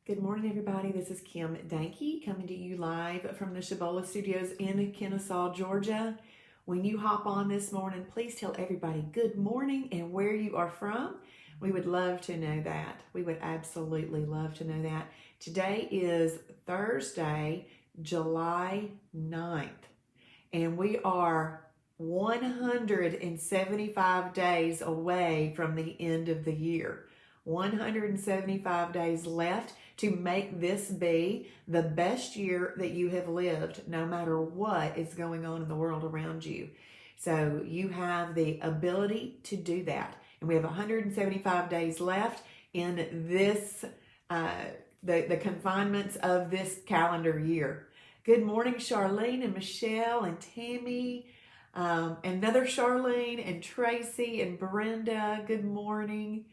Good morning, everybody. This is Kim Dankey coming to you live from the Shibby Studios in Kennesaw, Georgia. When you hop on this morning, please tell everybody good morning and where you are from. We would love to know that. We would absolutely love to know that. Today is Thursday, July 9th, and we are 175 days away from the end of the year. 175 days left to make this be the best year that you have lived, no matter what is going on in the world around you. So you have the ability to do that. And we have 175 days left in this, the confinements of this calendar year. Good morning, Charlene and Michelle and Tammy, another Charlene and Tracy and Brenda. Good morning.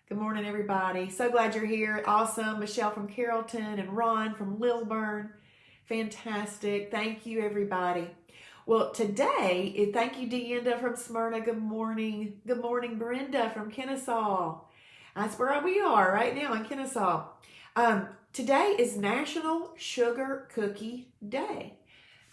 Good morning, everybody. So glad you're here. Awesome. Michelle from Carrollton and Ron from Lilburn. Fantastic. Thank you, everybody. Well, today, thank you, Deenda from Smyrna. Good morning. Good morning, Brenda from Kennesaw. That's where we are right now in Kennesaw. Today is National Sugar Cookie Day.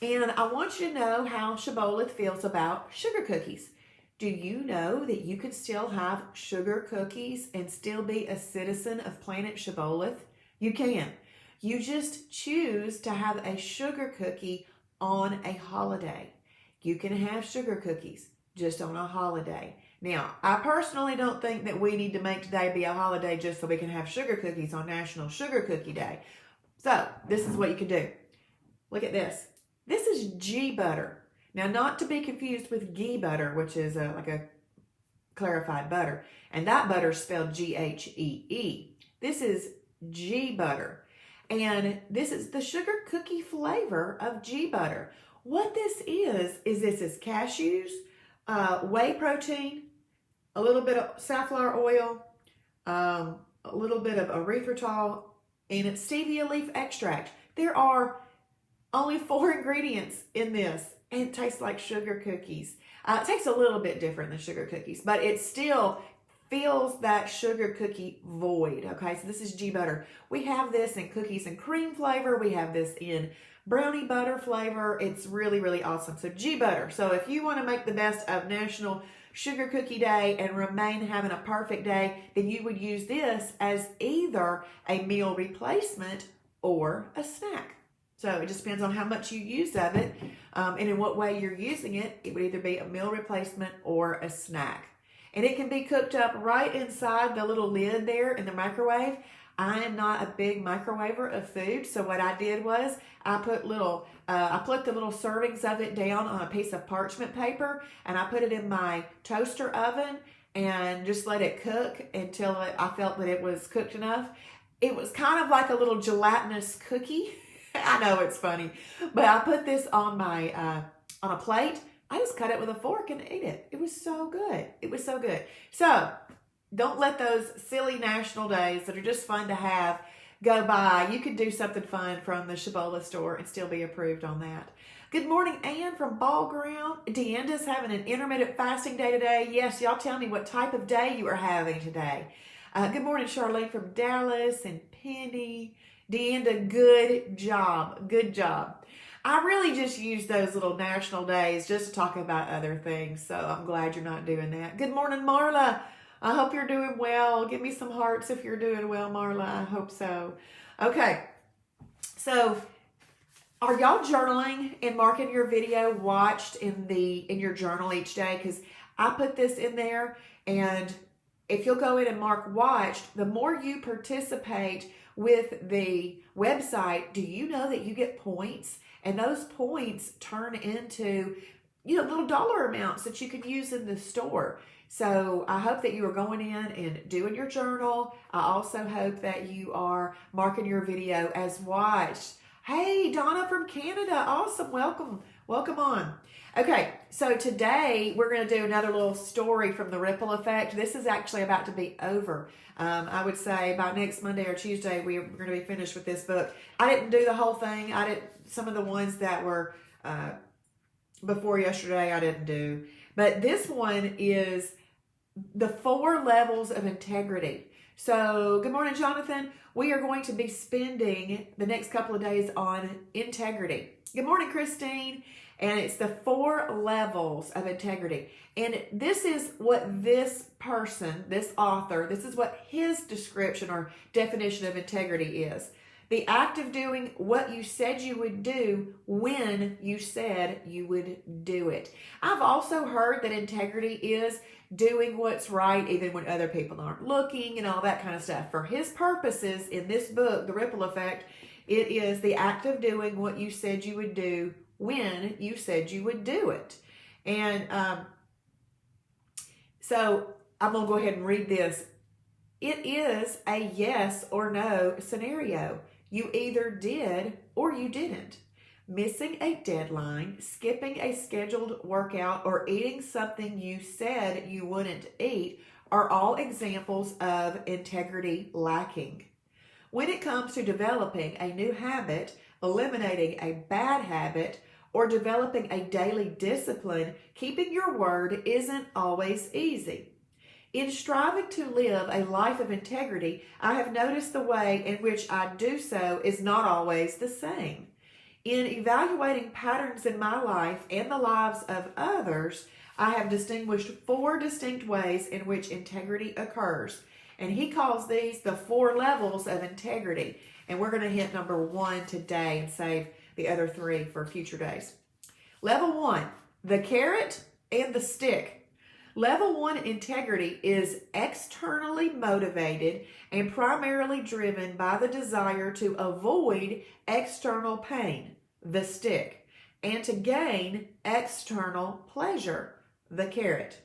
And I want you to know how Shibboleth feels about sugar cookies. Do you know that you can still have sugar cookies and still be a citizen of Planet Shibboleth? You can. You just choose to have a sugar cookie on a holiday. You can have sugar cookies just on a holiday. Now, I personally don't think that we need to make today be a holiday just so we can have sugar cookies on National Sugar Cookie Day. So, this is what you can do. Look at this. This is ghee butter. Now, not to be confused with ghee butter, which is like a clarified butter. And that butter is spelled G-H-E-E. This is ghee butter. And this is the sugar cookie flavor of ghee butter. What this is this is cashews, whey protein, a little bit of safflower oil, a little bit of erythritol, and it's stevia leaf extract. There are only 4 ingredients in this. And it tastes like sugar cookies. It tastes a little bit different than sugar cookies, but it still feels that sugar cookie void. Okay, so this is ghee butter. We have this in cookies and cream flavor. We have this in brownie butter flavor. It's really, really awesome. So ghee butter. So if you want to make the best of National Sugar Cookie Day and remain having a perfect day, then you would use this as either a meal replacement or a snack. So it just depends on how much you use of it and in what way you're using it. It would either be a meal replacement or a snack. And it can be cooked up right inside the little lid there in the microwave. I am not a big microwaver of food, so what I did was I put the little servings of it down on a piece of parchment paper, and I put it in my toaster oven and just let it cook until I felt that it was cooked enough. It was kind of like a little gelatinous cookie. I know it's funny, but I put this on my on a plate. I just cut it with a fork and ate it. It was so good. It was so good. So don't let those silly national days that are just fun to have go by. You could do something fun from the Shibboleth store and still be approved on that. Good morning, Ann from Ball Ground. Deenda's having an intermittent fasting day today. Yes, y'all tell me what type of day you are having today. Good morning, Charlene from Dallas and Penny. Deenda, good job. Good job. I really just use those little national days just to talk about other things, so I'm glad you're not doing that. Good morning, Marla. I hope you're doing well. Give me some hearts if you're doing well, Marla. I hope so. Okay, so are y'all journaling and marking your video watched in your journal each day? Because I put this in there, and if you'll go in and mark watched, the more you participate with the website, do you know that you get points? And those points turn into, little dollar amounts that you can use in the store. So I hope that you are going in and doing your journal. I also hope that you are marking your video as watched. Hey, Donna from Canada. Awesome. Welcome. Welcome on. Okay, so today we're going to do another little story from the Ripple Effect. This is actually about to be over. I would say by next Monday or Tuesday we're going to be finished with this book. I didn't do the whole thing. Some of the ones that were before yesterday I didn't do. But this one is the 4 levels of integrity. So, good morning, Jonathan. We are going to be spending the next couple of days on integrity. Good morning, Christine. And it's the 4 levels of integrity. And this is what this person, this author, this is what his description or definition of integrity is. The act of doing what you said you would do when you said you would do it. I've also heard that integrity is doing what's right even when other people aren't looking and all that kind of stuff. For his purposes in this book, The Ripple Effect, it is the act of doing what you said you would do when you said you would do it. And so I'm going to go ahead and read this. It is a yes or no scenario. You either did or you didn't. Missing a deadline, skipping a scheduled workout, or eating something you said you wouldn't eat are all examples of integrity lacking. When it comes to developing a new habit, eliminating a bad habit, or developing a daily discipline, keeping your word isn't always easy. In striving to live a life of integrity, I have noticed the way in which I do so is not always the same. In evaluating patterns in my life and the lives of others, I have distinguished 4 distinct ways in which integrity occurs. And he calls these the 4 levels of integrity. And we're going to hit number 1 today and save the other 3 for future days. Level 1, the carrot and the stick. Level 1 integrity is externally motivated and primarily driven by the desire to avoid external pain, the stick, and to gain external pleasure, the carrot.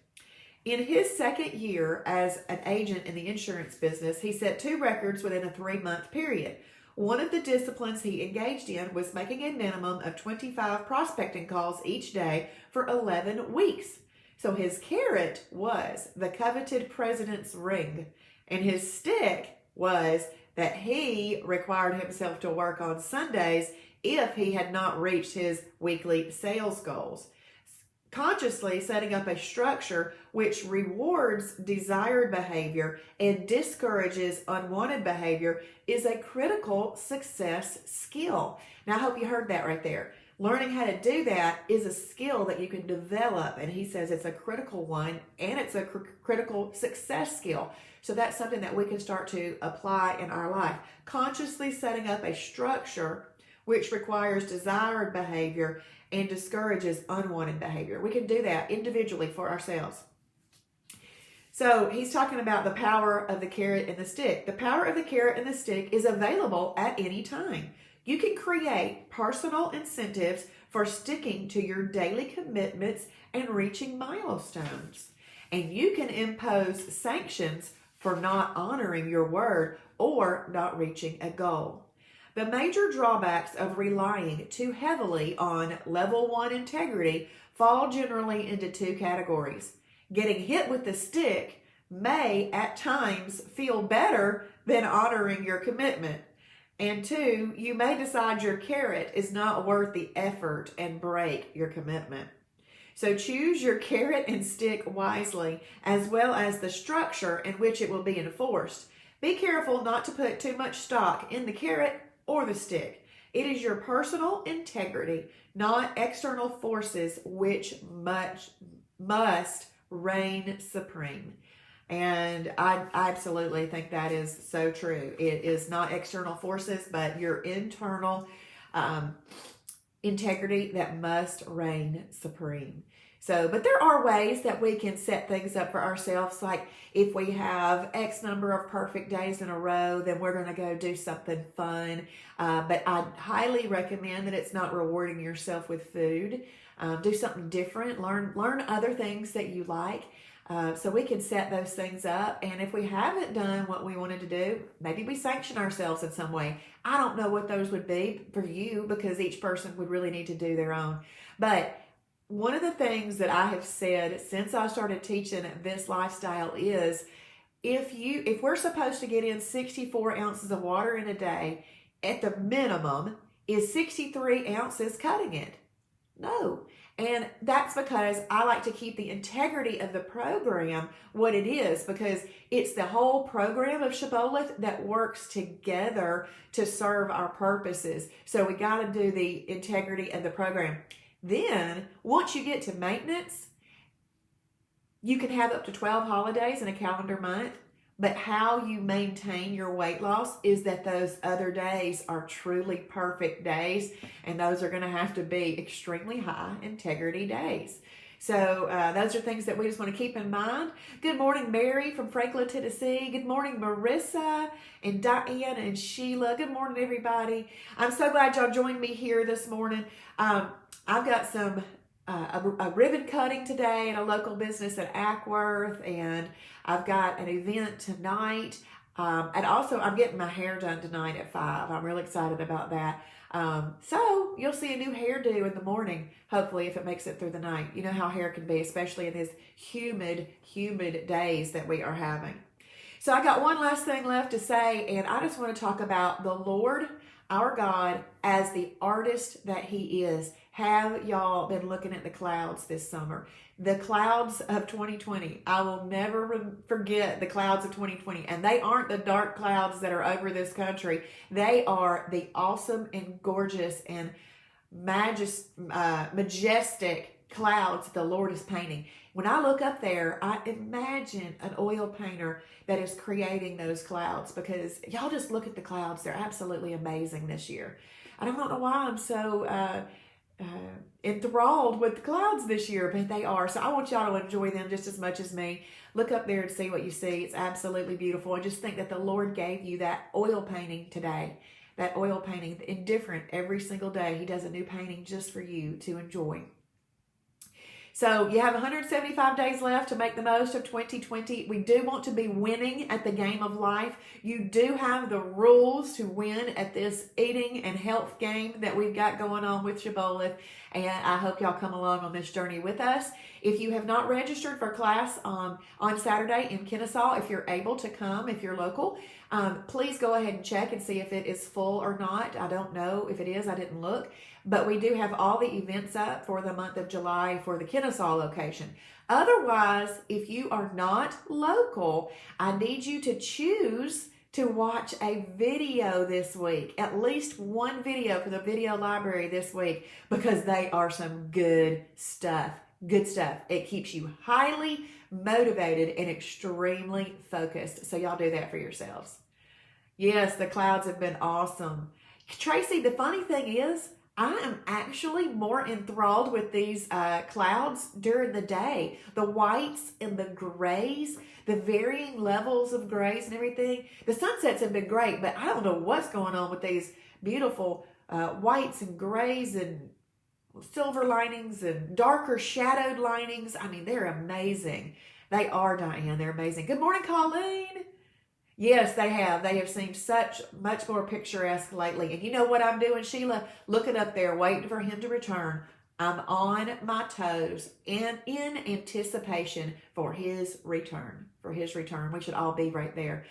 In his 2nd year as an agent in the insurance business, he set 2 records within a 3-month period. One of the disciplines he engaged in was making a minimum of 25 prospecting calls each day for 11 weeks. So his carrot was the coveted president's ring, and his stick was that he required himself to work on Sundays if he had not reached his weekly sales goals. Consciously setting up a structure which rewards desired behavior and discourages unwanted behavior is a critical success skill. Now, I hope you heard that right there. Learning how to do that is a skill that you can develop, and he says it's a critical one, and it's a critical success skill. So that's something that we can start to apply in our life. Consciously setting up a structure which requires desired behavior and discourages unwanted behavior. We can do that individually for ourselves. So he's talking about the power of the carrot and the stick. The power of the carrot and the stick is available at any time. You can create personal incentives for sticking to your daily commitments and reaching milestones. And you can impose sanctions for not honoring your word or not reaching a goal. The major drawbacks of relying too heavily on level 1 integrity fall generally into 2 categories. Getting hit with the stick may at times feel better than honoring your commitment. And 2, you may decide your carrot is not worth the effort and break your commitment. So choose your carrot and stick wisely, as well as the structure in which it will be enforced. Be careful not to put too much stock in the carrot or the stick. It is your personal integrity, not external forces, which must reign supreme. And I absolutely think that is so true. It is not external forces, but your internal integrity that must reign supreme. So, but there are ways that we can set things up for ourselves. Like if we have X number of perfect days in a row, then we're going to go do something fun. But I highly recommend that it's not rewarding yourself with food. Do something different. Learn other things that you like. So we can set those things up. And if we haven't done what we wanted to do, maybe we sanction ourselves in some way. I don't know what those would be for you, because each person would really need to do their own. But one of the things that I have said since I started teaching this lifestyle is if we're supposed to get in 64 ounces of water in a day, at the minimum is 63 ounces cutting it. No. And that's because I like to keep the integrity of the program what it is, because it's the whole program of Shibboleth that works together to serve our purposes. So we got to do the integrity of the program. Then, once you get to maintenance, you can have up to 12 holidays in a calendar month. But how you maintain your weight loss is that those other days are truly perfect days, and those are going to have to be extremely high integrity days. So those are things that we just want to keep in mind. Good morning, Mary from Franklin, Tennessee. Good morning, Marissa and Diane and Sheila. Good morning, everybody. I'm so glad y'all joined me here this morning. I've got some a ribbon cutting today at a local business at Ackworth, and I've got an event tonight, and also I'm getting my hair done tonight at 5. I'm really excited about that. So you'll see a new hairdo in the morning, hopefully, if it makes it through the night. You know how hair can be, especially in these humid days that we are having. So I got one last thing left to say, and I just want to talk about the Lord, our God, as the artist that He is. Have y'all been looking at the clouds this summer? The clouds of 2020. I will never forget the clouds of 2020. And they aren't the dark clouds that are over this country. They are the awesome and gorgeous and majestic clouds the Lord is painting. When I look up there, I imagine an oil painter that is creating those clouds, because y'all just look at the clouds. They're absolutely amazing this year. I don't know why I'm so enthralled with the clouds this year, but they are. So I want y'all to enjoy them just as much as me. Look up there and see what you see. It's absolutely beautiful. And just think that the Lord gave you that oil painting today. That oil painting, different every single day. He does a new painting just for you to enjoy. So you have 175 days left to make the most of 2020. We do want to be winning at the game of life. You do have the rules to win at this eating and health game that we've got going on with Shibboleth. And I hope y'all come along on this journey with us. If you have not registered for class on Saturday in Kennesaw, if you're able to come, if you're local, please go ahead and check and see if it is full or not. I don't know if it is. I didn't look. But we do have all the events up for the month of July for the Kennesaw location. Otherwise, if you are not local, I need you to choose to watch a video this week. At least one video for the video library this week, because they are some good stuff. Good stuff. It keeps you highly motivated and extremely focused. So y'all do that for yourselves. Yes, the clouds have been awesome. Tracy, the funny thing is, I am actually more enthralled with these clouds during the day. The whites and the grays, the varying levels of grays and everything. The sunsets have been great, but I don't know what's going on with these beautiful whites and grays and silver linings and darker shadowed linings. I mean, they're amazing. They are, Diane. They're amazing. Good morning, Colleen. Yes, they have. They have seemed much more picturesque lately. And you know what I'm doing, Sheila? Looking up there, waiting for him to return. I'm on my toes and in anticipation for his return. We should all be right there.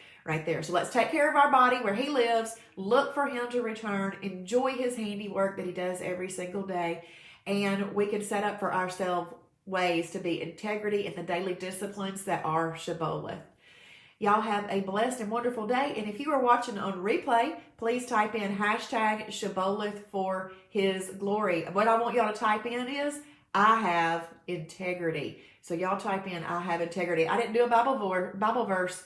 So let's take care of our body where he lives. Look for him to return. Enjoy his handiwork that he does every single day. And we can set up for ourselves ways to be integrity in the daily disciplines that are Shibboleth. Y'all have a blessed and wonderful day. And if you are watching on replay, please type in hashtag Shibboleth for his glory. What I want y'all to type in is, I have integrity. So y'all type in, I have integrity. I didn't do a Bible verse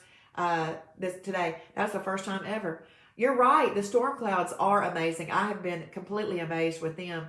today. That's the first time ever. You're right. The storm clouds are amazing. I have been completely amazed with them.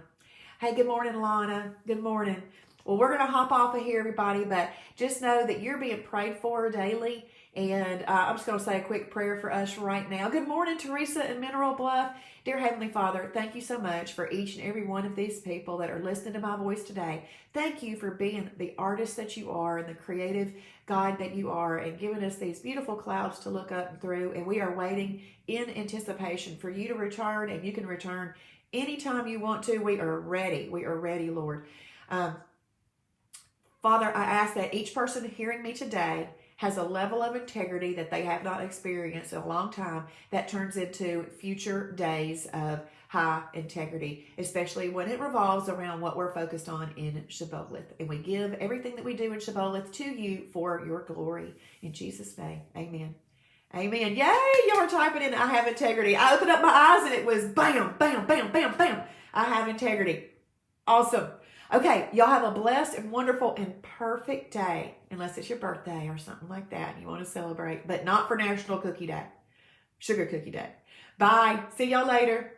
Hey, good morning, Lana. Good morning. Well, we're going to hop off of here, everybody, but just know that you're being prayed for daily. And I'm just going to say a quick prayer for us right now. Good morning, Teresa in Mineral Bluff. Dear Heavenly Father, thank you so much for each and every one of these people that are listening to my voice today. Thank you for being the artist that you are and the creative God that you are, and giving us these beautiful clouds to look up and through. And we are waiting in anticipation for you to return, and you can return anytime you want to. We are ready. We are ready, Lord. Father, I ask that each person hearing me today has a level of integrity that they have not experienced in a long time that turns into future days of high integrity, especially when it revolves around what we're focused on in Shibboleth. And we give everything that we do in Shibboleth to you for your glory. In Jesus' name, amen. Amen. Yay, y'all are typing in, I have integrity. I opened up my eyes and it was bam, bam, bam, bam, bam. I have integrity. Awesome. Okay, y'all have a blessed and wonderful and perfect day, unless it's your birthday or something like that and you want to celebrate, but not for National Cookie Day, Sugar Cookie Day. Bye. See y'all later.